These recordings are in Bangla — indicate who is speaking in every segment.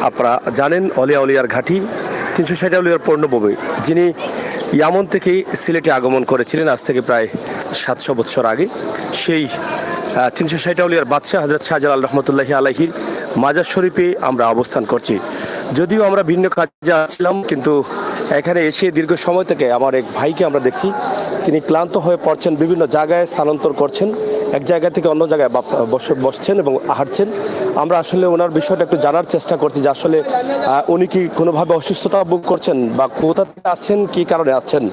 Speaker 1: আপনারা জানেন অলিয়া উলিয়ার ঘাঁটি 360 আউলিয়ার পূর্ণভূমি, যিনি ইয়ামন থেকে সিলেটে আগমন করেছিলেন আজ থেকে প্রায় 700 বছর আগে। সেই 360 আউলিয়ার বাদশাহ হযরত শাহজালাল রহমতুল্লাহি আলাইহির মাজার শরীফে আমরা অবস্থান করছি। যদিও আমরা ভিন্ন কাজে আসছিলাম, কিন্তু এখানে এসে দীর্ঘ সময় থেকে আমার এক ভাইকে আমরা দেখছি, তিনি ক্লান্ত হয়ে পড়ছেন, বিভিন্ন জায়গায় স্থানান্তর করছেন, এক জায়গা থেকে অন্য জায়গায় বসছেন এবং হাঁটছেন। আমরা আসলে ওনার বিষয়টা একটু জানার চেষ্টা করছি যে আসলে উনি কি কোনোভাবে অসুস্থতা ভোগ করছেন বা কোথা থেকে আসছেন, কী কারণে আসছেন,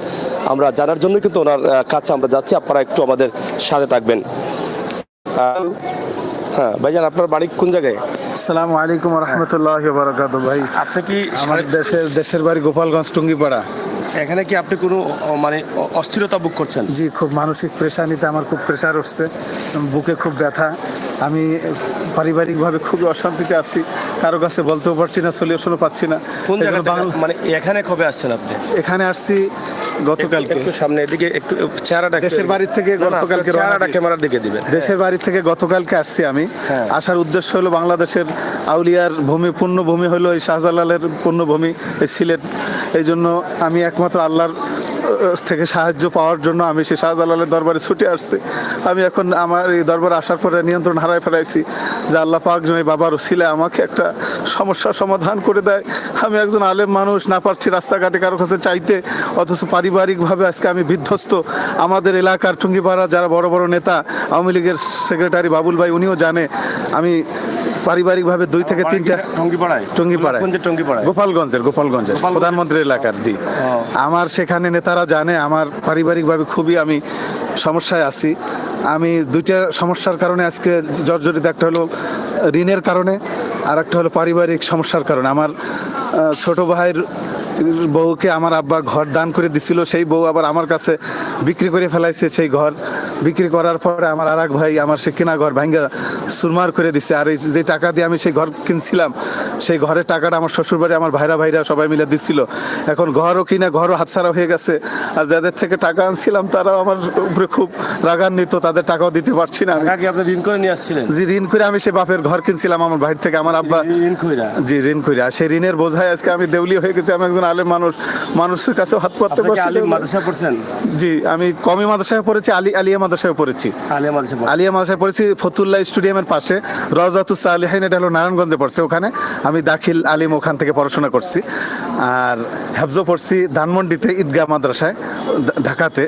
Speaker 1: আমরা জানার জন্য কিন্তু ওনার কাছে আমরা যাচ্ছি। আপনারা একটু আমাদের সাথে থাকবেন। হ্যাঁ ভাইজান, আপনার বাড়ি কোন জায়গায়?
Speaker 2: আসসালামু আলাইকুম রহমতুল্লাহি ওয়া বারাকাতুহু। ভাই,
Speaker 1: আপনি কি
Speaker 2: আমার দেশের বাড়ি গোপালগঞ্জ টুঙ্গিপাড়া।
Speaker 1: এখানে কি আপনি কোনো মানে অস্থিরতা ভোগ করছেন?
Speaker 2: জি, খুব মানসিক প্রেশানিতে আমার খুব প্রেশার উঠছে, বুকে খুব ব্যথা। আমি পারিবারিকভাবে খুবই অশান্তিতে আছি, কারো কাছে বলতেও পারছি না, সলিউশনও পাচ্ছি না।
Speaker 1: কোন জায়গা মানে এখানে কবে আসছেন আপনি?
Speaker 2: এখানে আসছি গতকালকে।
Speaker 1: একটু সামনে এদিকে, একটু চেহারাটা
Speaker 2: দেশের বাড়ি থেকে গতকালকে
Speaker 1: চেহারাটা ক্যামেরার দিকে দিবেন।
Speaker 2: দেশের বাড়ি থেকে গতকালকে আসছি আমি। আসার উদ্দেশ্য হলো বাংলাদেশের আউলিয়ার ভূমি, পুণ্যভূমি হলো এই শাহজালালের পুণ্যভূমি, এই সিলেট। এই জন্য আমি একমাত্র আল্লাহর থেকে সাহায্য পাওয়ার জন্য আমি সেই শাহজালালের দরবারে ছুটে আসছি। আমি এখন আমার এই দরবারে আসার পরে নিয়ন্ত্রণ হারায় ফেলাইছি, যে আল্লাহ পাক যেন এই বাবার ওসিলে আমাকে একটা সমস্যার সমাধান করে দেয়। আমি একজন আলেম মানুষ, না পারছি রাস্তাঘাটে কারো কাছে চাইতে, অথচ পারিবারিকভাবে আজকে আমি বিধ্বস্ত। আমাদের এলাকার টুঙ্গিপাড়া যারা বড় বড় নেতা, আওয়ামী লীগের সেক্রেটারি বাবুল ভাই, উনিও জানে আমি পারিবারিকভাবে 2 থেকে 3টা টুঙ্গিপাড়ায় গোপালগঞ্জের প্রধানমন্ত্রী এলাকার। জি, আমার সেখানে নেতারা জানে আমার পারিবারিকভাবে খুবই আমি সমস্যায় আছি। আমি 2টা সমস্যার কারণে আজকে জর্জরিত। একটা হলো ঋণের কারণে, আর একটা হলো পারিবারিক সমস্যার কারণে। আমার ছোট ভাইয়ের বউকে আমার আব্বা ঘর দান করে দিছিল, সেই বউ আবার আমার কাছে বিক্রি করে ফেলাইছে। সেই ঘর বিক্রি করার পরে আমার আর এক ভাই আমার সে কেনা ঘর ভাঙ্গা সুরমার করে দিছে। আর এই যে টাকা দিয়ে আমি সেই ঘর কিনছিলাম, সেই ঘরের টাকাটা আমার শ্বশুরবাড়ি আমার ভাইরা সবাই মিলে দিচ্ছিল। এখন ঘরও কিনা, ঘরও হাতছাড়া হয়ে গেছে। আর যাদের থেকে টাকা আনছিলাম তারাও আমার উপরে খুব রাগান্বিত, তাদের টাকাও দিতে পারছি না।
Speaker 1: আপনি ঋণ করে নিয়ে আসছিলেন?
Speaker 2: জি, ঋণ করে আমি সেই বাপের ঘর কিনছিলাম আমার ভাইয়ের থেকে, আমার আব্বা জি ঋণ করে। আর সেই ঋণের বোঝায় আজকে আমি দেউলিয়া হয়ে গেছি। আমি একজন আলেম মানুষ, মানুষের কাছে হাত পাততে পারছি না।
Speaker 1: মাদ্রাসা পড়ছেন?
Speaker 2: জি, আমি কমি মাদ্রাসায় পড়েছি, আলিয়া মাদ্রাসায় পড়েছি। আলিয়া মাদ্রাসায় পড়েছি ফতুল্লাহ স্টেডিয়ামের পাশে রওজাতুস সালিহিন, এটা হলো নারায়ণগঞ্জে পড়ছে। ওখানে আমি দাখিল আলিম, ওখান থেকে পড়াশোনা করছি। আর হেফজো পড়ছি ধানমন্ডিতে ঈদগাহ মাদ্রাসায় ঢাকাতে।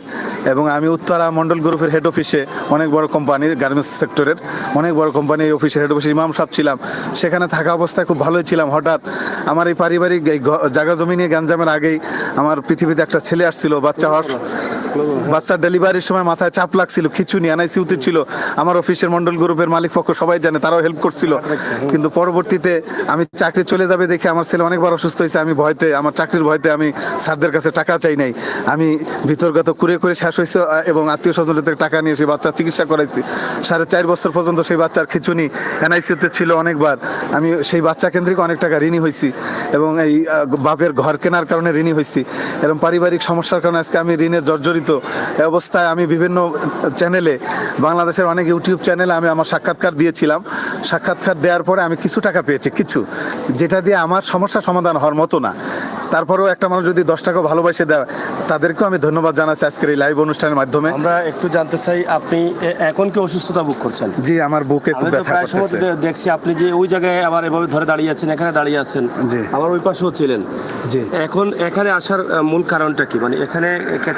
Speaker 2: এবং আমি উত্তরা মন্ডল গ্রুপের হেড অফিসে, অনেক বড় কোম্পানি, গার্মেন্টস সেক্টরের অনেক বড় কোম্পানি, এই অফিসের হেড অফিসে ইমাম সাহেব ছিলাম। সেখানে থাকা অবস্থায় খুব ভালোই ছিলাম। হঠাৎ আমার এই পারিবারিক এই জায়গা জমি নিয়ে গ্যাঞ্জামের আগেই আমার পৃথিবীতে একটা ছেলে আসছিল। বাচ্চার ডেলিভারির সময় মাথায় চাপ লাগছিল, খিচুনি, এনআইসিউতে ছিল। আমার অফিসের মন্ডল গ্রুপের মালিক পক্ষ সবাই জানে, তারাও হেল্প করছিল। কিন্তু পরবর্তীতে আমি চাকরি চলে যাবে দেখে আমার ছেলে অনেকবার অসুস্থ হয়েছে। আমি ভয়তে, আমার চাকরির ভয়তে আমি স্যারদের কাছে টাকা চাই নাই। আমি ভিতরগত করে শেষ হয়েছে এবং আত্মীয় স্বজনদের থেকে টাকা নিয়ে সেই বাচ্চার চিকিৎসা করাইছি। 4.5 বছর পর্যন্ত সেই বাচ্চার খিচুনি এনআইসিউতে ছিল অনেকবার। আমি সেই বাচ্চা কেন্দ্রিক অনেক টাকা ঋণী হয়েছি এবং এই বাপের ঘর কেনার কারণে ঋণী হয়েছি। এবং পারিবারিক সমস্যার কারণে আজকে আমি ঋণে জর্জরিত অবস্থায়। আমি বিভিন্ন চ্যানেলে, বাংলাদেশের অনেক ইউটিউব চ্যানেলে আমি আমার সাক্ষাৎকার দিয়েছিলাম। সাক্ষাৎকার দেওয়ার পরে আমি কিছু টাকা পেয়েছি, কিছু, যেটা দিয়ে আমার সমস্যা সমাধান হওয়ার মতো না। তারপরেও একটা মানুষ যদি 10 টাকা ভালোবাসে দেয়, তাদেরকেও আমি ধন্যবাদ জানাচ্ছি আজকের এই লাইভ অনুষ্ঠানের মাধ্যমে।
Speaker 1: আমরা একটু জানতে চাই, আপনি এখন কি অসুস্থতা ভোগ করছেন?
Speaker 2: জি, আমার বুকে খুব ব্যথা করতেছে।
Speaker 1: দেখছি আপনি যে ওই জায়গায় আবার এভাবে ধরে দাঁড়িয়ে আছেন, এখানে দাঁড়িয়ে আছেন, আমার ওই পাশেও ছিলেন। জি, এখন এখানে আসার মূল কারণটা কি? মানে এখানে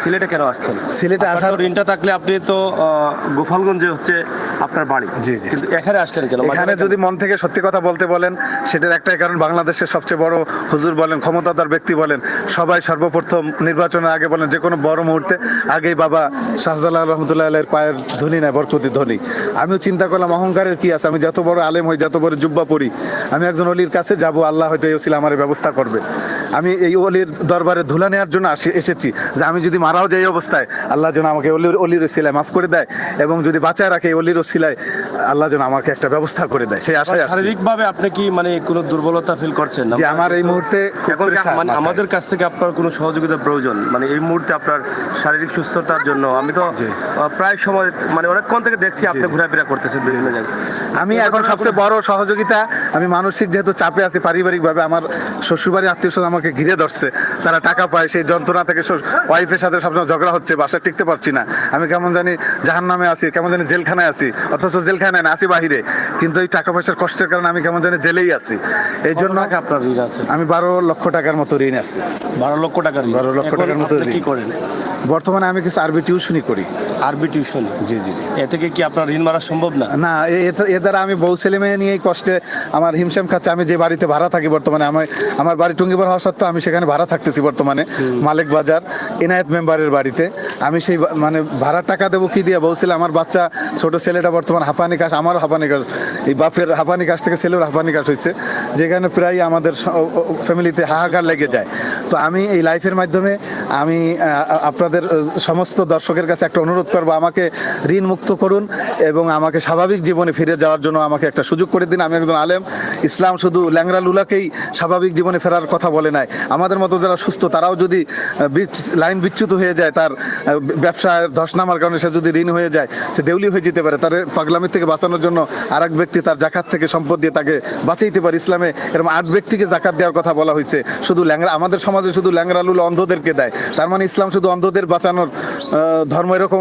Speaker 1: সিলেটে কেন আসছেন?
Speaker 2: সিলেটে আসার
Speaker 1: ঋণটা থাকলে আপনি তো গোপালগঞ্জে হচ্ছে আপনার বাড়ি।
Speaker 2: জি জি,
Speaker 1: কিন্তু এখানে আসলেন কেন?
Speaker 2: এখানে যদি মন থেকে সত্যি কথা বলতে বলেন, সেটার একটাই কারণ, বাংলাদেশের সবচেয়ে বড় হুজুর বলেন, ক্ষমতাধর ব্যক্তি বলেন, সবাই সর্বপ্রথম নির্বাচনের আগে বলেন, যে কোনো বড় মুহূর্তে আগেই বাবা শাহজালাল রহমতুল্লাহ আলাইহির পায়ের ধ্বনি নেয়, বরকতি ধ্বনি। আমিও চিন্তা করলাম অহংকারের কি আছে, আমি যত বড় আলেম হই, যত বড় জুব্বা পড়ি, আমি একজন অলির কাছে যাব, আল্লাহ হয়তো এই ওসিলা আমার ব্যবস্থা করবে। আমি এই অলির দরবারে ধুলা নেওয়ার জন্য এসেছি, যে আমি যদি মারাও যাই অবস্থায় আল্লাহ যেন আমাকে অলির ওসিলায় মাফ করে দেয়, এবং যদি বাঁচায় রাখে এই অলির ওসিলায় আল্লাহ যেন আমাকে একটা ব্যবস্থা করে দেয়, সেই আশায় আসছি।
Speaker 1: শারীরিকভাবে আপনি কি মানে কোনো দুর্বলতা ফিল করছেন?
Speaker 2: যে আমার এই মুহূর্তে
Speaker 1: এখন মানে আমাদের কাছ থেকে আপনার কোনো সহযোগিতা প্রয়োজন, মানে এই মুহূর্তে আপনার শারীরিক সুস্থতার জন্য। আমি তো প্রায় সময় মানে অনেকক্ষণ থেকে দেখছি আপনি ঘোরাফেরা করতেছেন বিভিন্ন জায়গায়।
Speaker 2: আমি এখন সবচেয়ে বড় সহযোগিতা, আমি মানসিক যেহেতু চাপে আছি পারিবারিকভাবে, আমার শ্বশুরবাড়ির আত্মীয় স্বজন আমাকে ঘিরে ধরছে, তারা টাকা পায়, সেই যন্ত্রণা থেকে ওয়াইফের সাথে সবসময় ঝগড়া হচ্ছে, বাসায় টিকতে পারছি না, আমি কেমন জানি জাহান্নামে আছি, কেমন জানি জেলখানায় আছি, অথচ জেলখানায় না, আছি বাহিরে, কিন্তু এই টাকা পয়সার কষ্টের কারণে আমি কেমন জানি জেলেই আছি। এই জন্য
Speaker 1: আপনার ঋণ আছে?
Speaker 2: আমি 12 লক্ষ টাকার মতো ঋণ আছে।
Speaker 1: 12 লক্ষ টাকা ঋণ?
Speaker 2: 12 লক্ষ টাকার মতো ঋণ।
Speaker 1: কি করেন
Speaker 2: বর্তমানে? আমি কিছু আরবি টিউশনই করি।
Speaker 1: আরবি টিউশন?
Speaker 2: জি জি।
Speaker 1: এ থেকে কি আপনার ঋণ মারা সম্ভব না?
Speaker 2: না, এ দ্বারা আমি বউ ছেলে মেয়ে নিয়েই কষ্টে আমার হিমশাম খাচ্ছে। আমি যে বাড়িতে ভাড়া থাকি বর্তমানে, আমার বাড়ি টুঙ্গিপাড়া হওয়া সত্ত্বেও আমি সেখানে ভাড়া থাকতেছি বর্তমানে, মালিক বাজার এনায়েত মেম্বারের বাড়িতে। আমি সেই মানে ভাড়ার টাকা দেবো কি দিয়ে? বউ ছেলে, আমার বাচ্চা ছোট ছেলেটা বর্তমান হাঁপানি কাশ, আমারও হাঁপানি কাশ, এই বাপের হাঁপানি কাশ থেকে ছেলের হাঁপানি কাশ হয়েছে, যেখানে প্রায় আমাদের ফ্যামিলিতে হাহাকার লেগে যায়। তো আমি এই লাইফের মাধ্যমে আমি আপনাদের সমস্ত দর্শকের কাছে একটা অনুরোধ করবো, আমাকে ঋণ মুক্ত করুন এবং আমাকে স্বাভাবিক জীবনে ফিরে যাওয়ার জন্য আমাকে একটা সুযোগ করে দিন। আমি একজন আলেম, ইসলাম শুধু ল্যাংড়া লুলাকেই স্বাভাবিক জীবনে ফেরার কথা বলে নাই। আমাদের মতো যারা সুস্থ তারাও যদি লাইন বিচ্যুত হয়ে যায়, তার ব্যবসায় ধস নামার কারণে সে যদি ঋণ হয়ে যায়, সে দেউলি হয়ে যেতে পারে। তার পাগলামির থেকে বাঁচানোর জন্য আরেক ব্যক্তি তার জাকাত থেকে সম্পদ দিয়ে তাকে বাঁচাইতে পারে। ইসলামে এরকম 8 ব্যক্তিকে জাকাত দেওয়ার কথা বলা হয়েছে। শুধু ল্যাংড়া, আমাদের সমাজে শুধু ল্যাংড়া লুলা অন্ধদেরকে দেয়, তার মানে ইসলাম শুধু অন্ধদের বাঁচানোর ধর্ম, এরকম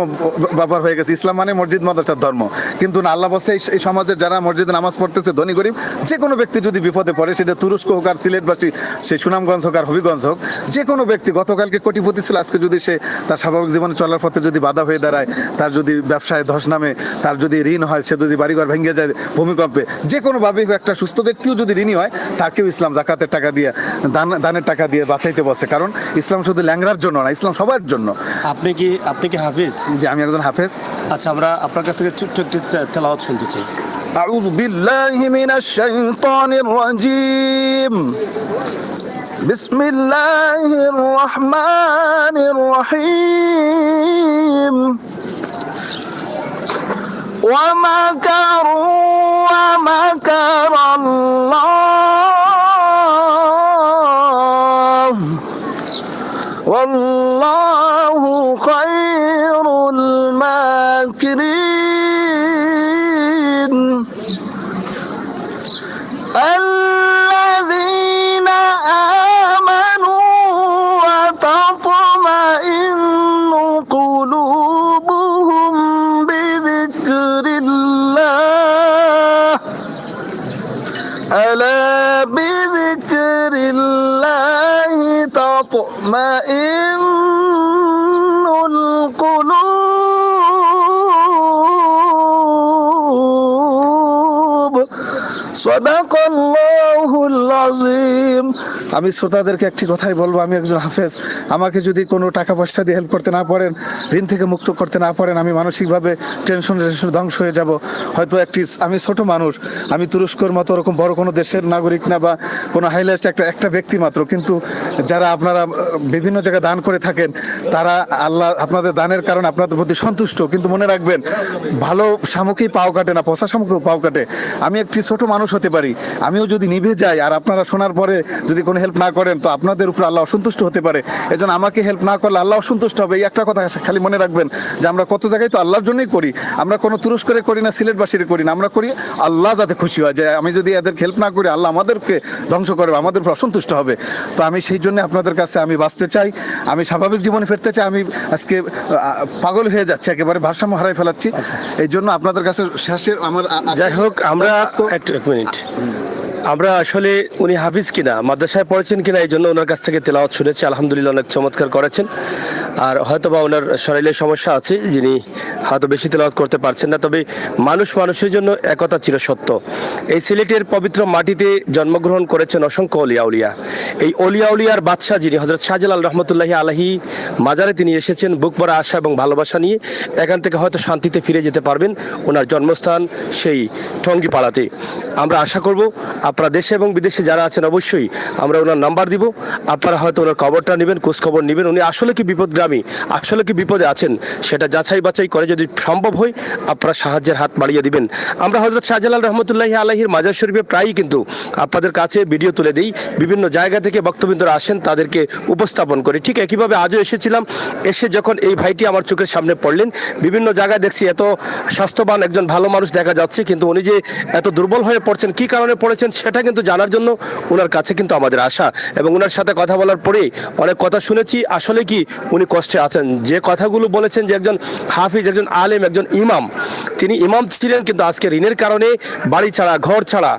Speaker 2: ব্যাপার হয়ে গেছে। ইসলাম মানে মসজিদ মাদ্রাসার ধর্ম, কিন্তু না, আল্লাহ বলছে এই সমাজের যারা মসজিদে নামাজ পড়তেছে, ধনী গরিব যে কোনো ব্যক্তি যদি বিপদে পড়ে, সেটা তুরস্ক হোক আর সিলেটবাসী, সে সুনামগঞ্জ হোক আর হবিগঞ্জ হোক, যে কোনো ব্যক্তি গতকালকে কোটিপতি ছিল, আজকে যদি সে তার স্বাভাবিক জীবনে চলার পথে যদি বাধা হয়ে দাঁড়ায়, তার যদি ব্যবসায় ধস নামে, তার যদি ঋণ হয়, সে যদি বাড়িঘর ভেঙে যায় ভূমিকম্পে, যে কোনোভাবেই একটা সুস্থ ব্যক্তিও যদি ঋণী হয়, তাকেও ইসলাম জাকাতের টাকা দিয়ে, দানের টাকা দিয়ে বাঁচাইতে বলছে। কারণ ইসলাম শুধু ল্যাংড়ার জন্য না, ইসলাম সবার জন্য।
Speaker 1: আপনি কি হাফেজ?
Speaker 2: যে আমি একজন হাফেজ।
Speaker 1: আচ্ছা, আমরা আপনার কাছ থেকে ছোট্ট একটি তেলাওয়াত শুনতে চাই।
Speaker 2: أعوذ بالله من الشيطان الرجيم بسم الله الرحمن الرحيم ومكروا ومكر الله والله خير الماكرين الذين آمنوا وتطمئن قلوبهم بذكر الله ألا بذكر الله تطمئن القلوب صدق الله العظيم। আমি শ্রোতাদেরকে একটি কথাই বলবো, আমি একজন হাফেজ। আমাকে যদি কোনো টাকা পয়সা দিয়ে হেল্প করতে না পারেন, ঋণ থেকে মুক্ত করতে না পারেন, আমি মানসিকভাবে টেনশনে ধ্বংস হয়ে যাব। হয়তো আমি ছোট মানুষ, আমি তুরস্কর মতো ওরকম বড় কোনো দেশের নাগরিক না, বা কোনো হাইলাইট একটা ব্যক্তি মাত্র, কিন্তু যারা আপনারা বিভিন্ন জায়গায় দান করে থাকেন, তারা আল্লাহ আপনাদের দানের কারণে আপনাদের প্রতি সন্তুষ্ট। কিন্তু মনে রাখবেন, ভালো শামুকই পাও কাটে না, পচা শামুকও পাও কাটে। আমি একটি ছোট মানুষ হতে পারি, আমিও যদি নিভে যাই আর আপনারা শোনার পরে যদি কোনো হেল্প না করেন, তো আপনাদের উপর আল্লাহ অসন্তুষ্ট হতে পারে। এজন্য আমাকে হেল্প না করলে আল্লাহ অসন্তুষ্ট হবে। এই একটা কথা খালি মনে রাখবেন, যে আমরা কত জায়গায় তো আল্লাহর জন্যই করি। আমরা কোনো তুরস্করে করি না, সিলেটবাসীর করি না, আমরা করি আল্লাহ যাতে খুশি হয়, যে আমি যদি এদের হেল্প না করি আল্লাহ আমাদেরকে ধ্বংস করবে, আমাদের উপর অসন্তুষ্ট হবে। তো আমি সেই জন্য আপনাদের কাছে আমি বাঁচতে চাই, আমি স্বাভাবিক জীবনে ফিরতে চাই। আমি আজকে পাগল হয়ে যাচ্ছি, একেবারে ভারসাম্য হারাই ফেলাচ্ছি। এই জন্য আপনাদের কাছে শেষের আমার
Speaker 1: যাই হোক, আমরা এক মিনিট, আমরা আসলে উনি হাফিজ কিনা, মাদ্রাসায় পড়েছেন কিনা, এই জন্য ওনার কাছ থেকে তেলাওয়াত শুনেছি। আলহামদুলিল্লাহ, অনেক চমৎকার করেছেন। আর হয়তো বা ওনার শরীরে সমস্যা আছে, যিনি হয়তো বেশি তেলাওয়াত করতে পারছেন না, তবে মানুষ মানুষের জন্য একতা চিরসত্য। এই সিলেটের পবিত্র মাটিতে জন্মগ্রহণ করেছেন অসংখ্য অলিয়া উলিয়া। এই অলিয়া উলিয়ার বাদশাহ যিনি হযরত শাহজালাল রহমতুল্লাহি আলাইহি মাজারে তিনি এসেছেন বুক ভরা আশা এবং ভালোবাসা নিয়ে। এখান থেকে হয়তো শান্তিতে ফিরে যেতে পারবেন ওনার জন্মস্থান সেই টঙ্গিপাড়াতে। আমরা আশা করব আপনারা দেশে এবং বিদেশে যারা আছেন অবশ্যই আমরা ওনার নাম্বার দিব, আপনারা হয়তো ওনার খবরটা নেবেন, খোঁজ খবর নেবেন, উনি আসলে কি বিপদগ্রামী, আসলে কি বিপদে আছেন সেটা যাচাই বাছাই করে যদি সম্ভব হয় আপনারা সাহায্যের হাত বাড়িয়ে দিবেন। আমরা হযরত শাহজালাল রহমতুল্লাহি আলাইহির মাজার শরীফে প্রায়ই কিন্তু আপনাদের কাছে ভিডিও তুলে দিই, বিভিন্ন জায়গা থেকে বক্তবৃন্দরা আসেন, তাদেরকে উপস্থাপন করি। ঠিক একইভাবে আজও এসেছিলাম, এসে যখন এই ভাইটি আমার চোখের সামনে পড়লেন, বিভিন্ন জায়গায় দেখছি এত স্বাস্থ্যবান একজন ভালো মানুষ দেখা যাচ্ছে, কিন্তু উনি যে এত দুর্বল হয়ে পড়ছেন, কি কারণে পড়েছেন সেটা কিন্তু জানার জন্য ওনার কাছে কিন্তু আমাদের আশা। এবং ওনার সাথে কথা বলার পরে অনেক কথা শুনেছি, আসলে কি উনি কষ্টে আছেন। যে কথাগুলো বলেছেন যে একজন হাফিজ, একজন আলেম, একজন ইমাম, তিনি ইমাম ছিলেন কিন্তু আজকে ঋণের কারণে বাড়ি ছাড়া, ঘর ছাড়া,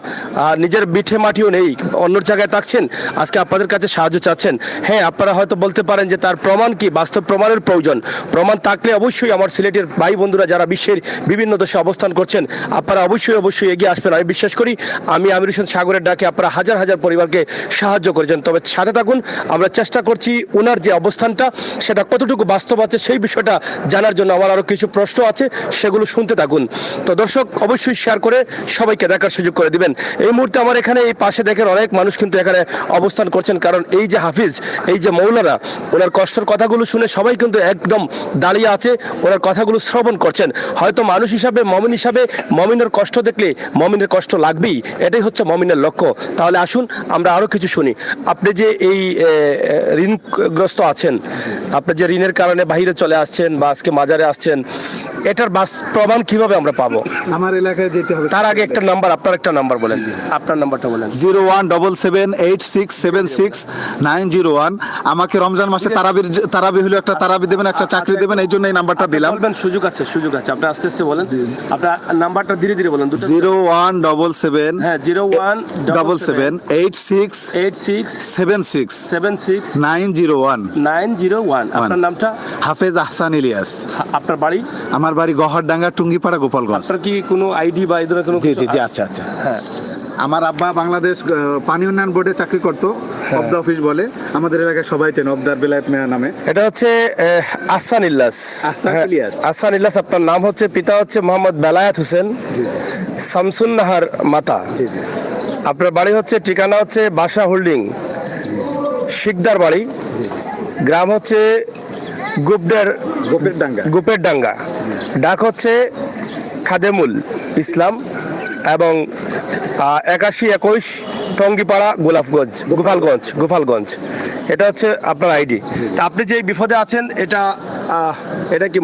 Speaker 1: নিজের বিঠে মাটিও নেই, অন্য জায়গায় থাকছেন, আজকে আপনাদের কাছে সাহায্য চাচ্ছেন। হ্যাঁ, আপনারা হয়তো বলতে পারেন যে তার প্রমাণ কি, বাস্তব প্রমাণের প্রয়োজন। প্রমাণ থাকলে অবশ্যই আমার সিলেটের ভাই বন্ধুরা যারা বিশ্বের বিভিন্ন দেশে অবস্থান করছেন, আপনারা অবশ্যই এগিয়ে আসবেন। আমি বিশ্বাস করি আমি আমির হোসেন সাগরের ডাকে আপনারা হাজার হাজার পরিবারকে সাহায্য করেছেন। তবে সাথে থাকুন, আমরা চেষ্টা করছি ওনার যে অবস্থানটা সেটা কতটুকু বাস্তব আছে সেই বিষয়টা জানার জন্য। আমার আরও কিছু প্রশ্ন আছে, সেগুলো শুনতে থাকুন। তো দর্শক অবশ্যই শেয়ার করে সবাইকে দেখার সুযোগ করে দিবেন। এই মুহূর্তে আমার এখানে এই পাশে দেখেন অনেক মানুষ কিন্তু এখানে অবস্থান করছেন, কারণ এই যে হাফিজ, এই যে মৌলানা, ওনার কষ্টের কথাগুলো শুনে সবাই কিন্তু একদম দাঁড়িয়ে আছে, ওনার কথাগুলো শ্রবণ করছেন। হয়তো মানুষ হিসাবে, মমিন হিসাবে, মমিনের কষ্ট দেখলে মমিনের কষ্ট লাগবেই, এটাই হচ্ছে মমিনের লক্ষ্য। তাহলে আসুন আমরা আরও কিছু শুনি। আপনি যে এই ঋণগ্রস্ত আছেন, আপনি যে ঋণের কারণে বাইরে চলে আসছেন বা আজকে মাজারে আসছেন, এটার প্রমাণ কিভাবে আমরা পাবো?
Speaker 2: আমার এলাকায় যেতে হবে।
Speaker 1: তার আগে একটা নাম্বার, আপনার একটা নাম্বার বলেন, আপনার নাম্বারটা বলেন।
Speaker 2: 01778676 901। আমাকে রমজান মাসে তারাবি হলো, একটা তারাবি দেবেন, একটা চাকরি দেবেন, এই জন্য এই নাম্বারটা দিলাম।
Speaker 1: বলবেন, সুযোগ আছে, সুযোগ আছে, আপনি আস্তে আস্তে বলেন, আপনার নাম্বারটা ধীরে ধীরে বলেন।
Speaker 2: 0177
Speaker 1: হ্যাঁ
Speaker 2: 01778676 901।
Speaker 1: আপনার নামটা?
Speaker 2: হাফেজ আহসান ইলিয়াস।
Speaker 1: আপনার বাড়ি?
Speaker 2: আমার বাড়ি গহরডাঙ্গা, টুঙ্গিপাড়া, গোপালগঞ্জ।
Speaker 1: আপনার কি কোনো আইডি বা এই ধরনের কোনো?
Speaker 2: জি, আচ্ছা।
Speaker 1: হ্যাঁ,
Speaker 2: আমার আব্বা বাংলাদেশ পানি উন্নয়ন বোর্ডে চাকরি করতো, অবদা অফিস বলে, আমাদের এলাকায় সবাই চেনে অবদার বেলায়েত মেয়া নামে।
Speaker 1: এটা হচ্ছে আহসান ইলিয়াস। আহসান ইলিয়াস আপনার নাম হচ্ছে, পিতা হচ্ছে মোহাম্মদ বেলায়েত হোসেন, শামসুন নাহার মাতা। আপনার বাড়ি হচ্ছে, ঠিকানা হচ্ছে বাসা হোল্ডিং, শিকদার বাড়ি, গ্রাম হচ্ছে গুপের ডাঙ্গা, ডাক হচ্ছে খাদেমুল ইসলাম, এবং 8121 টঙ্গিপাড়া, গোপালগঞ্জ। এটা হচ্ছে আপনার আইডি। আপনি যে বিপদে আছেন, এটা কি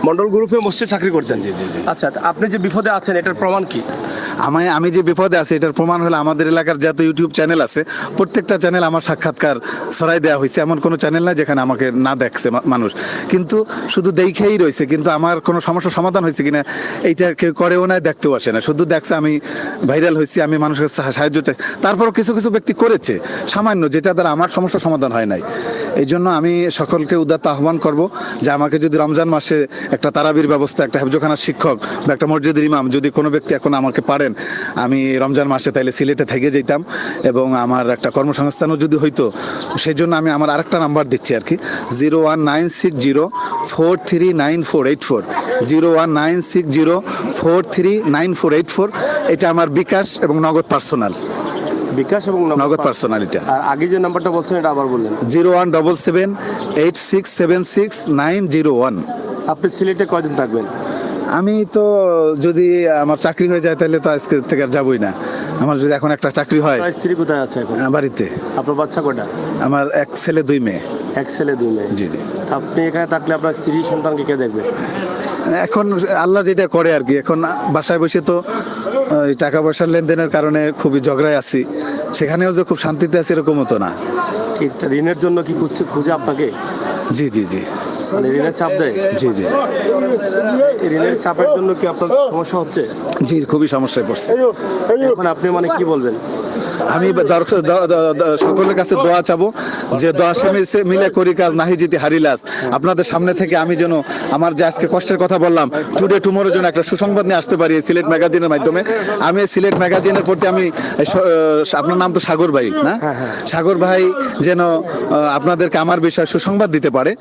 Speaker 1: মন্ডল গ্রুপে মসজিদ চাকরি করছেন? জি। আচ্ছা, আপনি যে বিপদে আছেন এটার প্রমাণ কি?
Speaker 2: আমি যে বিপদে আছি এটার প্রমাণ হলো আমাদের এলাকার যত ইউটিউব চ্যানেল আছে, প্রত্যেকটা চ্যানেল আমার সাক্ষাৎকার ছড়াই দেওয়া হয়েছে। এমন কোনো চ্যানেল নাই যেখানে আমাকে না দেখছে মানুষ, কিন্তু শুধু দেখেই রয়েছে, কিন্তু আমার কোনো সমস্যার সমাধান হয়েছে কিনা এইটা কেউ করেও না, দেখতেও আসে না, শুধু দেখছে আমি ভাইরাল হয়েছি, আমি মানুষের সাহায্য চাই। তারপরও কিছু ব্যক্তি করেছে সামান্য, যেটা দ্বারা আমার সমস্যার সমাধান হয় নাই। এই জন্য আমি সকলকে উদাত্ত আহ্বান করব যে আমাকে যদি রমজান মাসে একটা তারাবির ব্যবস্থা, একটা হেফজোখানার শিক্ষক বা একটা মসজিদের ইমাম, যদি কোনো ব্যক্তি এখন আমাকে পারেন, আমি রমজান মাসে তাইলে সিলেটে থেকে যেতাম এবং আমার একটা কর্মসংস্থানও যদি হইতো। সেই জন্য আমি আমার আরেকটা নাম্বার দিচ্ছি আর কি, 01960439484, 01960439484। এটা আমার বিকাশ এবং নগদ পার্সোনাল।
Speaker 1: বিকাশ এবং
Speaker 2: নগদ পার্সোনাল। এটা
Speaker 1: আর আগে যে নাম্বারটা বলছেন এটা আবার বললেন।
Speaker 2: 01778676901।
Speaker 1: আপনি সিলেটে কয়দিন থাকবেন?
Speaker 2: আমি তো যদি আমার চাকরি হয়ে যায় তাহলে তো আজকে থেকে আর যাবই না। আমার যদি এখন একটা চাকরি হয়।
Speaker 1: স্ত্রী কোথায় আছে এখন?
Speaker 2: বাড়িতে।
Speaker 1: আপনার বাচ্চা কয়টা?
Speaker 2: আমার এক ছেলে 2 মেয়ে।
Speaker 1: এক ছেলে 2 মেয়ে।
Speaker 2: জি।
Speaker 1: আপনি এখানে থাকলে আপনার স্ত্রী সন্তানকে কে দেখবে?
Speaker 2: এখন আল্লাহ যেটা করে আর কি। এখন বাসায় বসে তো টাকা পয়সার লেনদেনের কারণে খুবই ঝগড়ায় আছি, সেখানেও যে খুব শান্তিতে আছি এরকমও তো না।
Speaker 1: ঋণের জন্য কি খুঁজে আপনাকে?
Speaker 2: জি।
Speaker 1: মানে ঋণের চাপ দেয়?
Speaker 2: জি।
Speaker 1: ঋণের চাপের জন্য কি আপনার সমস্যা হচ্ছে?
Speaker 2: জি, খুবই সমস্যায় পড়ছে।
Speaker 1: এখন আপনি মানে কি বলবেন?
Speaker 2: আমি সকলের কাছে দোয়া চাবো যে দোয়া মিলে করি কাজ নাহি জিতি হারিলাস। আপনাদের সামনে থেকে আমি যেন আমার যে আজকে কষ্টের কথা বললাম টুডে টুমোরোর জন্য একটা সুসংবাদ নিয়ে আসতে পারি সিলেট ম্যাগাজিনের মাধ্যমে। আমি সিলেট ম্যাগাজিনের প্রতি আমি আপনার নাম তো সাগর ভাই না, সাগর ভাই যেন আপনাদেরকে আমার বিষয়ে সুসংবাদ দিতে পারে,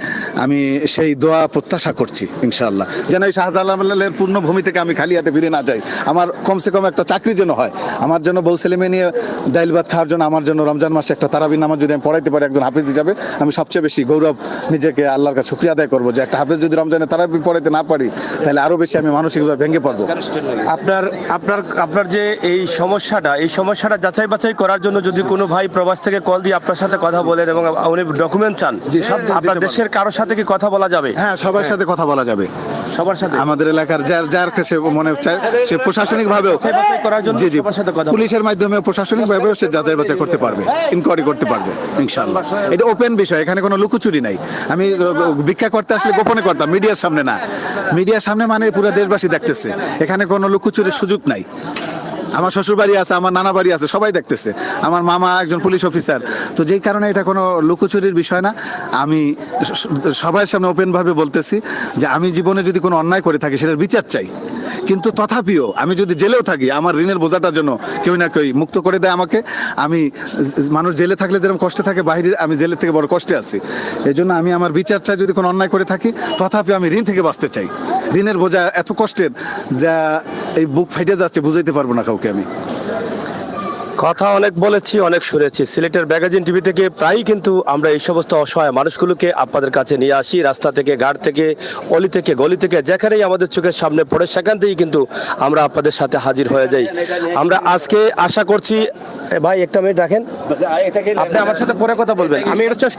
Speaker 2: আমি সেই দোয়া প্রত্যাশা করছি ইনশাআল্লাহ। যেন এই শাহজালালের পূর্ণভূমি থেকে আমি খালি হাতে ফিরে না যাই, আমার কমসে কম একটা চাকরি যেন হয়, আমার জন্য বউ ছেলে মেয়ে নিয়ে ডাইল ভাত খাওয়ার জন্য আমার জন্য রমজান মাসে একটা তারাবির নামাজ যদি আমি পড়াইতে পারি একজন হাফেজ হিসাবে, আমি সবচেয়ে বেশি গৌরব নিজেকে আল্লাহর কাছে শুকরিয়া আদায় করবো যে একটা হাফেজ যদি রমজানে তারাবি পড়াইতে না পারি তাহলে আরো বেশি আমি মানসিকভাবে ভেঙে পড়বো।
Speaker 1: আপনার আপনার আপনার যে এই সমস্যাটা যাচাই বাছাই করার জন্য যদি কোনো ভাই প্রবাস থেকে কল দিয়ে আপনার সাথে কথা বলেন এবং উনি ডকুমেন্ট চান, আপনার দেশের কারোর সাথে কি কথা বলা যাবে?
Speaker 2: হ্যাঁ, সবার সাথে কথা বলা যাবে,
Speaker 1: সবার সাথে,
Speaker 2: আমাদের এলাকার যার কাছে মনে চায় সে প্রশাসনিক ভাবেও জি জি পুলিশের মাধ্যমে প্রশাসনিক ভাবেও সে যাচাই বাছাই করতে পারবে, ইনকোয়ারি করতে পারবে ইনশাআল্লাহ। এটা ওপেন বিষয়, এখানে কোনো লুকোচুরি নাই। আমি ভিক্ষা করতে আসলে গোপনে করতাম, মিডিয়ার সামনে না। মিডিয়ার সামনে মানে পুরো দেশবাসী দেখতেছে, এখানে কোনো লুকোচুরির সুযোগ নাই। আমার শ্বশুর বাড়ি আছে, আমার নানা বাড়ি আছে, সবাই দেখতেছে, আমার মামা একজন পুলিশ অফিসার, তো যেই কারণে এটা কোনো লুকোচুরির বিষয় না। আমি সবার সামনে ওপেনভাবে বলতেছি যে আমি জীবনে যদি কোনো অন্যায় করে থাকি সেটার বিচার চাই, কিন্তু তথাপিও আমি যদি জেলেও থাকি আমার ঋণের বোঝাটার জন্য কেউ না কেউ মুক্ত করে দেয় আমাকে। আমি মানুষ জেলে থাকলে যেরকম কষ্টে থাকে, বাইরে আমি জেলের থেকে বড় কষ্টে আছি, এই জন্য আমি আমার বিচার চাই। যদি কোনো অন্যায় করে থাকি তথাপি আমি ঋণ থেকে বাঁচতে চাই। ঋণের বোঝা এত কষ্টের যা এই বুক ফাইটে যাচ্ছে, বুঝাইতে পারবো না কাউকে আমি।
Speaker 1: কথা অনেক বলেছি, অনেক শুনেছি। সিলেটের ম্যাগাজিন টিভি থেকে প্রায়ই কিন্তু আমরা এই সমস্ত অসহায় মানুষগুলোকে আপনাদের কাছে নিয়ে আসি, রাস্তা থেকে, ঘাট থেকে, অলি থেকে, গলি থেকে, যেখানেই আমাদের চোখের সামনে পড়ে সেখান থেকেই কিন্তু আমরা আপনাদের সাথে হাজির হয়ে যাই। আমরা আজকে আশা করছি, ভাই একটা মিনিট রাখেন, আপনি আমার সাথে পরে কথা বলবেন। আমি এটা শেষ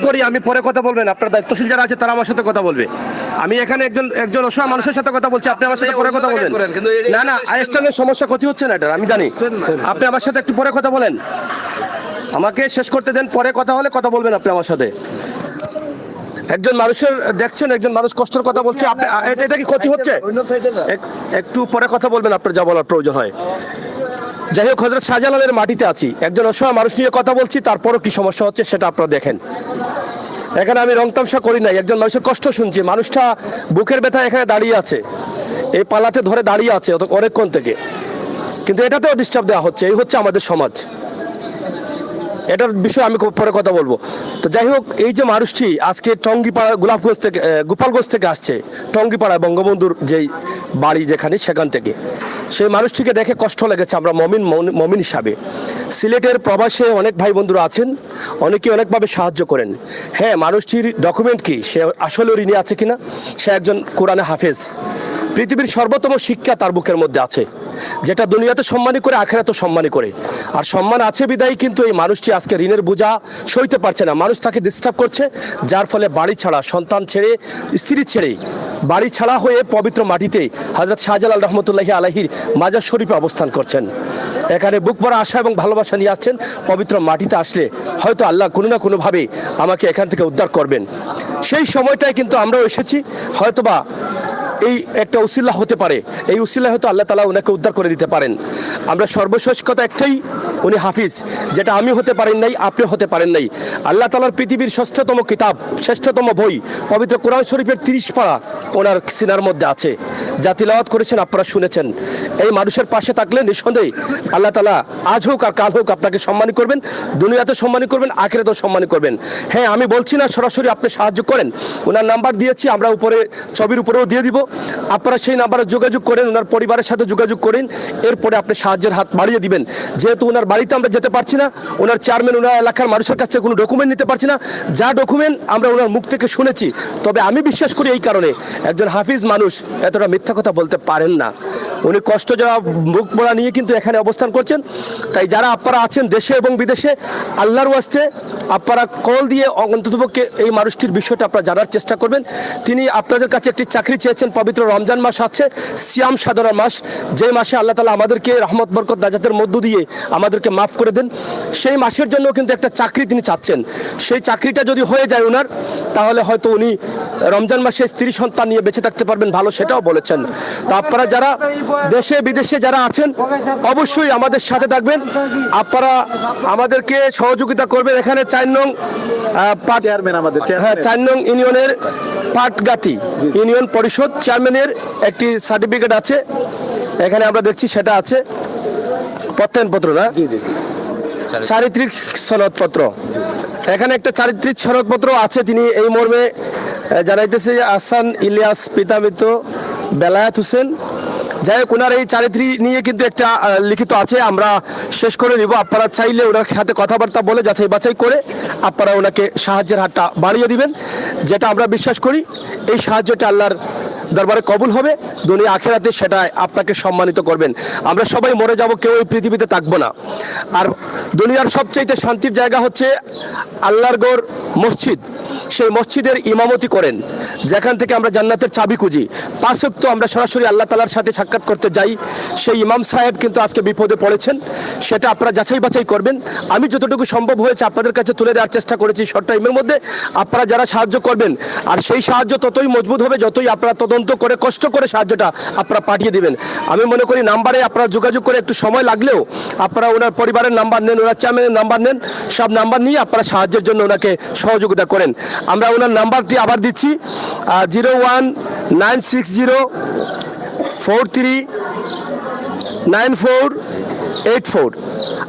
Speaker 1: করি, আমি পরে কথা বলবেন। আপনার দায়িত্বশীল যারা আছে তারা আমার সাথে কথা বলবে। আমি এখানে একজন অসহায় মানুষের সাথে কথা বলছি, আপনি আমার সাথে পরে কথা বলবেন। না না, আইএসটানের সমস্যা ক্ষতি হচ্ছে না, এটা আমি জানি। আপনি আমার সাথে একটু পরে কথা বলেন, আমাকে শেষ করতে দেন, পরে কথা হলে কথা বলবেন আপনি আমার সাথে। একজন মানুষের দেখছেন, একজন মানুষ কষ্টের কথা বলছে, এটা কি ক্ষতি হচ্ছে? একটু পরে কথা বলবেন, আপনার যা বলার প্রয়োজন হয়। যাই হোক, হযরত শাহজালালের মাটিতে আছি, একজন অসহায় মানুষ নিয়ে কথা বলছি, তারপরও কি সমস্যা হচ্ছে সেটা আপনারা দেখেন। এখানে আমি রং তামসা করি নাই, একজন মানুষের কষ্ট শুনছি। মানুষটা বুকের ব্যথা এখানে দাঁড়িয়ে আছে, এই পালাতে ধরে দাঁড়িয়ে আছে অনেকক্ষণ থেকে, কিন্তু এটাতেও ডিস্টার্ব দেওয়া হচ্ছে। এই হচ্ছে আমাদের সমাজ। এটার বিষয়ে আমি পরে কথা বলবো। তো যাই হোক, এই যে মানুষটি আজকে টঙ্গিপাড়া গোপালগঞ্জ থেকে আসছে, টঙ্গিপাড়া বঙ্গবন্ধুর যেই বাড়ি যেখানে, সেখান থেকে সেই মানুষটিকে দেখে কষ্ট লেগেছে। আমরা মমিন হিসাবে সিলেটের প্রবাসে অনেক ভাই বন্ধুরা আছেন, অনেকে অনেকভাবে সাহায্য করেন। হ্যাঁ, মানুষটির ডকুমেন্ট কি, সে আসলে ঋণী আছে কিনা, সে একজন কোরআনে হাফেজ, পৃথিবীর সর্বোত্তম শিক্ষা তার বুকের মধ্যে আছে, যেটা দুনিয়াতে সম্মানী করে আখিরাতে সম্মানী করে। আর সম্মান আছে বিদায় কিন্তু এই মানুষটি আজকে ঋণের বোঝা সইতে পারছে না। মানুষ তাকে ডিস্টার্ব করছে, যার ফলে বাড়ি ছাড়া, সন্তান ছেড়ে, স্ত্রী ছেড়ে বাড়ি ছাড়া হয়ে পবিত্র মাটিতে হযরত শাহজালাল রহমতুল্লাহি আলাইহির মাজার শরীফে অবস্থান করছেন। এখানে বুক ভরা আশা এবং ভালোবাসা নিয়ে আসছেন। পবিত্র মাটিতে আসলে হয়তো আল্লাহ কোনো না কোনোভাবে আমাকে এখান থেকে উদ্ধার করবেন। সেই সময়টাই কিন্তু আমরাও এসেছি, হয়তোবা এই একটা উসিলা হতে পারে, এই উসিলা হয়তো আল্লাহ তাআলা ওনাকে উদ্ধার করে দিতে পারেন। আমরা সর্বশেষ কথা একটাই, উনি হাফিজ, যেটা আমি হতে পারেন নাই, আপনি হতে পারেন নাই। আল্লাহ তাআলার পৃথিবীর শ্রেষ্ঠতম কিতাব, শ্রেষ্ঠতম বই পবিত্র কোরআন শরীফের 30 পারা ওনার সিনার মধ্যে আছে, যা তিলাওয়াত করেছেন, আপনারা শুনেছেন। এই মানুষের পাশে থাকলে নিঃসন্দেহে আল্লাহ তাআলা আজ হোক আর কাল হোক আপনাকে সম্মানী করবেন, দুনিয়াতে সম্মানী করবেন, আখিরাতেও সম্মানী করবেন। হ্যাঁ, আমি বলছি না সরাসরি আপনি সাহায্য করেন, ওনার নাম্বার দিয়েছি, আমরা উপরে ছবির উপরেও দিয়ে দিব, আপনারা সেই নাম্বারে যোগাযোগ করেন, ওনার পরিবারের সাথে যোগাযোগ করেন, এরপরে আপনি সাহায্যের হাত বাড়িয়ে দিবেন। যেহেতু ওনার বাড়িতে আমরা যেতে পারছি না, ওনার চেয়ারম্যান ওনার এলাকার মানুষের কাছ থেকে কোনো ডকুমেন্ট নিতে পারছি না, যা ডকুমেন্ট আমরা ওনার মুখ থেকে শুনেছি। তবে আমি বিশ্বাস করি এই কারণে, একজন হাফিজ মানুষ এতটা মিথ্যা কথা বলতে পারেন না। উনি কষ্ট যাওয়া মুখ বলা নিয়ে কিন্তু এখানে অবস্থান করছেন। তাই যারা আপনারা আছেন দেশে এবং বিদেশে, আল্লাহর ওয়াস্তে আপনারা কল দিয়ে অন্ততপক্ষে এই মানুষটির বিষয়টা আপনারা জানার চেষ্টা করবেন। তিনি আপনাদের কাছে একটি চাকরি চেয়েছেন। পবিত্র রমজান মাস আছে, সিয়াম সাধনার মাস, যে মাসে আল্লাহ তাআলা আমাদেরকে রহমত বরকত নাজাতের মধ্য দিয়ে আমাদেরকে মাফ করে দেন, সেই মাসের জন্য কিন্তু একটা চাকরি তিনি চাচ্ছেন। সেই চাকরিটা যদি হয়ে যায় ওনার, তাহলে হয়তো উনি রমজান মাসে স্ত্রী সন্তান নিয়ে বেঁচে থাকতে পারবেন ভালো, সেটাও বলেছেন। তো আপনারা যারা দেশে দেশে বিদেশে যারা আছেন অবশ্যই আমাদের সাথে থাকবেন, আপনারা আমাদেরকে সহযোগিতা করবেন। এখানে 4 নং
Speaker 2: চেয়ারম্যান আমাদের
Speaker 1: হ্যাঁ 4 নং ইউনিয়নের পাটগাতি ইউনিয়ন পরিষদ চেয়ারম্যানের একটি সার্টিফিকেট আছে, এখানে আমরা দেখছি সেটা আছে, প্রত্যয়নপত্র না, চারিত্রিক সনদপত্র, এখানে একটা চারিত্রিক সনদপত্র আছে। তিনি এই মর্মে জানাইতেছে যে আহসান ইলিয়াস পিতামিত বেলায়েত হোসেন, যাই হোক ওনার এই চারিত্রিক নিয়ে কিন্তু একটা লিখিত আছে, আমরা শেষ করে নিব। আপনারা চাইলে ওনার সাথে কথাবার্তা বলে যাচাই বাছাই করে আপনারা ওনাকে সাহায্যের হাতটা বাড়িয়ে দিবেন, যেটা আমরা বিশ্বাস করি এই সাহায্যটা আল্লাহর দরবারে কবুল হবে, দুনিয়া আখেরাতে সেটা আপনাকে সম্মানিত করবেন। আমরা সবাই মরে যাব, কেউ এই পৃথিবীতে থাকবো না। আর দুনিয়ার সবচাইতে শান্তির জায়গা হচ্ছে আল্লাহর ঘর মসজিদ, সেই মসজিদের ইমামতি করেন, যেখান থেকে আমরা জান্নাতের চাবি খুঁজি। 5 ওয়াক্ত আমরা সরাসরি আল্লাহ তাআলার সাথে সাক্ষাৎ করতে যাই, সেই ইমাম সাহেব কিন্তু আজকে বিপদে পড়েছেন, সেটা আপনারা যাচাই বাছাই করবেন। আমি যতটুকু সম্ভব হয়েছে আপনাদের কাছে তুলে দেওয়ার চেষ্টা করেছি শর্ট টাইমের মধ্যে। আপনারা যারা সাহায্য করবেন, আর সেই সাহায্য ততই মজবুত হবে যতই আপনারা তদন্ত করে কষ্ট করে সাহায্যটা আপনারা পাঠিয়ে দিবেন। আমি মনে করি নাম্বারে আপনারা যোগাযোগ করে একটু সময় লাগলেও আপনারা ওনার পরিবারের নাম্বার নেন, ওনার চেয়ারম্যানের নাম্বার নেন, সব নাম্বার নিয়ে আপনারা সাহায্যের জন্য ওনাকে সহযোগিতা করেন। আমরা ওনার নাম্বারটি আবার দিচ্ছি, 01960439484।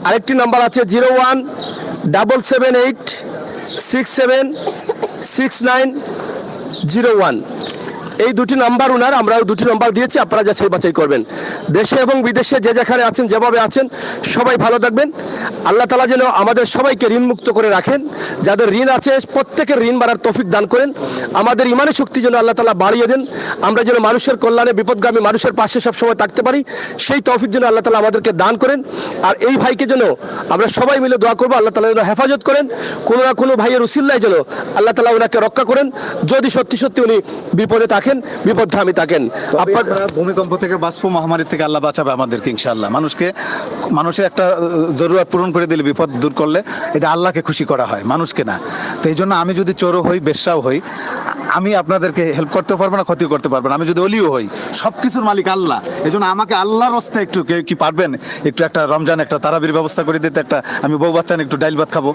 Speaker 1: আরেকটি নাম্বার আছে 01778676901। এই দুটি নাম্বার ওনার, আমরা দুটি নাম্বার দিয়েছি, আপনারা যাচাই বাছাই করবেন। দেশে এবং বিদেশে যে যেখানে আছেন, যেভাবে আছেন, সবাই ভালো থাকবেন। আল্লাহ তাআলা যেন আমাদের সবাইকে ঋণ মুক্ত করে রাখেন, যাদের ঋণ আছে প্রত্যেকের ঋণ বাড়ার তৌফিক দান করেন। আমাদের ইমানের শক্তি যেন আল্লাহ তাআলা বাড়িয়ে দেন, আমরা যেন মানুষের কল্যাণে বিপদগামী মানুষের পাশে সবসময় থাকতে পারি, সেই তৌফিক যেন আল্লাহ তাআলা আমাদেরকে দান করেন। আর এই ভাইকে যেন আমরা সবাই মিলে দোয়া করবো, আল্লাহ তাআলা যেন হেফাজত করেন, কোনো না কোনো ভাইয়ের উসিল্লায় যেন আল্লাহ তাআলা ওনাকে রক্ষা করেন, যদি সত্যি সত্যি উনি বিপদে থাকেন, বিপদগামী থাকেন।
Speaker 2: ভূমিকম্প থেকে, বাষ্প মহামারী থেকে আল্লাহ বাঁচাবে আমাদেরকে ইনশাআল্লাহ। মানুষের একটা জরুরত পূরণ করে দিলে, বিপদ দূর করলে, এটা আল্লাহকে খুশি করা হয়, মানুষকে না। তো এই জন্য আমি যদি চোরও হই, বেশ্যাও হই, আমি আপনাদেরকে হেল্প করতে পারবো না, ক্ষতি করতে পারবো না। আমি যদি অলিও হই, সব কিছুর মালিক আল্লাহ। এই জন্য আমাকে আল্লাহর রাস্তায় একটু, কেউ কি পারবেন একটু একটা রমজান একটা তারাবির ব্যবস্থা করে দিতে, একটা আমি বউ বাচ্চা একটু ডাইল ভাত খাবো,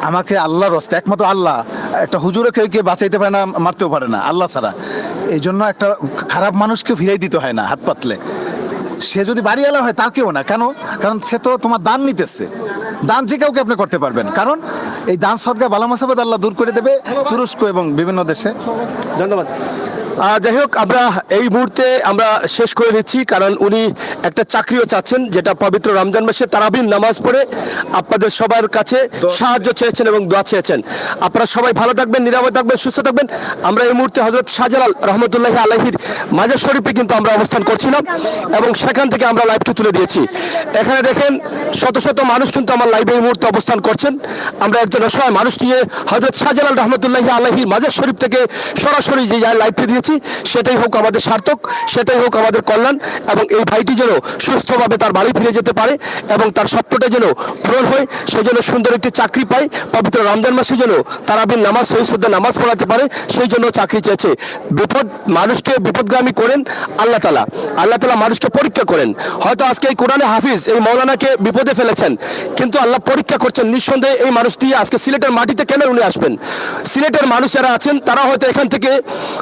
Speaker 2: আমাকে আল্লাহর রাস্তায়, একমাত্র আল্লাহ, একটা হুজুরে কেউ বাঁচাইতে পারে না, মারতেও পারে না আল্লাহ ছাড়া। এই জন্য একটা খারাপ মানুষকে ফিরাই দিতে হয় না হাত পাতলে। সে যদি বাড়িওয়ালা হয় তাকেও না, কারণ সে তো তোমার দান নিতেছে। দান যে কাউকে আপনি করতে পারবেন, কারণ এই দান সদকা বালা মুসিবত আল্লাহ দূর করে দেবে তুরস্ক এবং বিভিন্ন দেশে।
Speaker 1: ধন্যবাদ। যাই হোক, আমরা এই মুহূর্তে আমরা শেষ করে দিচ্ছি, কারণ উনি একটা চাকরিও চাচ্ছেন, যেটা পবিত্র রমজান মাসে তারাবির নামাজ পড়ে আপনাদের সবার কাছে সাহায্য চেয়েছেন এবং দোয়া চেয়েছেন। আপনারা সবাই ভালো থাকবেন, নিরাপদ থাকবেন, সুস্থ থাকবেন। আমরা এই মুহূর্তে হযরত শাহজালাল রহমতুল্লাহি আলাইহির মাজার শরীফে কিন্তু আমরা অবস্থান করছিলাম এবং সেখান থেকে আমরা লাইভটি তুলে দিয়েছি। এখানে দেখেন শত শত মানুষ কিন্তু আমার লাইভে এই মুহূর্তে অবস্থান করছেন। আমরা একজন অসহায় মানুষ নিয়ে হযরত শাহজালাল রহমতুল্লাহি আলাইহির মাজার শরীফ থেকে সরাসরি যে লাইভটি দিয়েছি, সেটাই হোক আমাদের সার্থক, সেটাই হোক আমাদের কল্যাণ, এবং এই ভাইটি যেন সুস্থভাবে তার বাড়ি ফিরে যেতে পারে এবং তার স্বপ্নটা যেন পূরণ হয়, সে যেন সুন্দর একটি চাকরি পায়, পবিত্র রমজান মাসে যেন তারাবির নামাজ, সহিশুদ্ধ নামাজ পড়াতে পারে, সেই জন্য চাকরি চেয়েছে। মানুষকে বিপদগামী করেন আল্লাহ তাআলা, আল্লাহ তাআলা মানুষকে পরীক্ষা করেন। হয়তো আজকে এই কোরআনে হাফিজ এই মৌলানাকে বিপদে ফেলেছেন, কিন্তু আল্লাহ পরীক্ষা করছেন। নিঃসন্দেহে এই মানুষটি আজকে সিলেটের মাটিতে কেন উনি আসবেন? সিলেটের মানুষ যারা আছেন তারা হয়তো এখান থেকে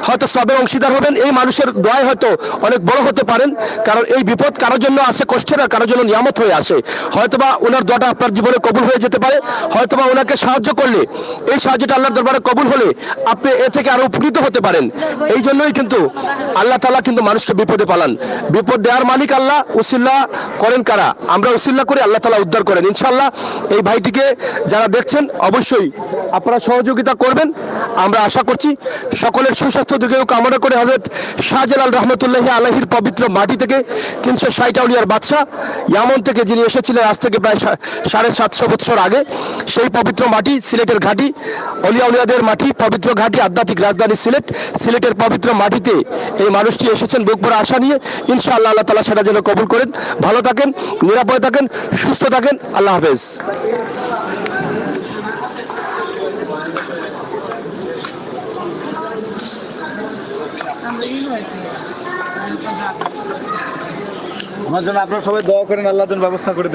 Speaker 1: হয়তো সবের অংশীদার হবেন, এই মানুষের দোয়ায় হয়তো অনেক বড় হতে পারেন, কারণ এই বিপদ কারোর জন্য আসে কষ্টের, আর কারোর জন্য নিয়ামত হয়ে আসে। হয়তোবা ওনার দোয়াটা আপনার জীবনে কবুল হয়ে যেতে পারে, হয়তোবা ওনাকে সাহায্য করলে, এই সাহায্যটা আল্লাহর দরবারে কবুল হলে আপনি এ থেকে আরো উপকৃত হতে পারেন। এই জন্যই কিন্তু আল্লাহ তাআলা কিন্তু মানুষকে বিপদে পালান। বিপদ দেওয়ার মালিক আল্লাহ, উসিল্লা করেন কারা? আমরা উসিল্লা করে আল্লাহ তাআলা উদ্ধার করেন। ইনশাআল্লাহ এই ভাইটিকে যারা দেখছেন অবশ্যই আপনারা সহযোগিতা করবেন, আমরা আশা করছি। সকলের সুস্বাস্থ্য দীর্ঘায়ু কামনা করে হযরত শাহজালাল রহমতুল্লাহি আলাইহির পবিত্র মাটি থেকে 360 আউলিয়ার বাদশা ইয়ামন থেকে যিনি এসেছিলেন আজ থেকে প্রায় 750 বছর আগে, সেই পবিত্র মাটি, সিলেটের ঘাটি, অলিয়া উলিয়াদের মাটি, পবিত্র ঘাটি, আধ্যাত্মিক রাজধানী সিলেটের পবিত্র মাটিতে এই মানুষটি এসেছেন বুক ভরা আশা নিয়ে। ইনশাআল্লাহ আল্লাহ তাআলা সেটা যেন কবুল করেন। ভালো থাকেন, নিরাপদে থাকেন, সুস্থ থাকেন। আল্লাহ হাফেজ।
Speaker 3: I'm leaving.
Speaker 2: আমার জন্য আপনারা সবাই দোয়া করেন, আল্লাহ যেন ব্যবস্থা করে দেয়।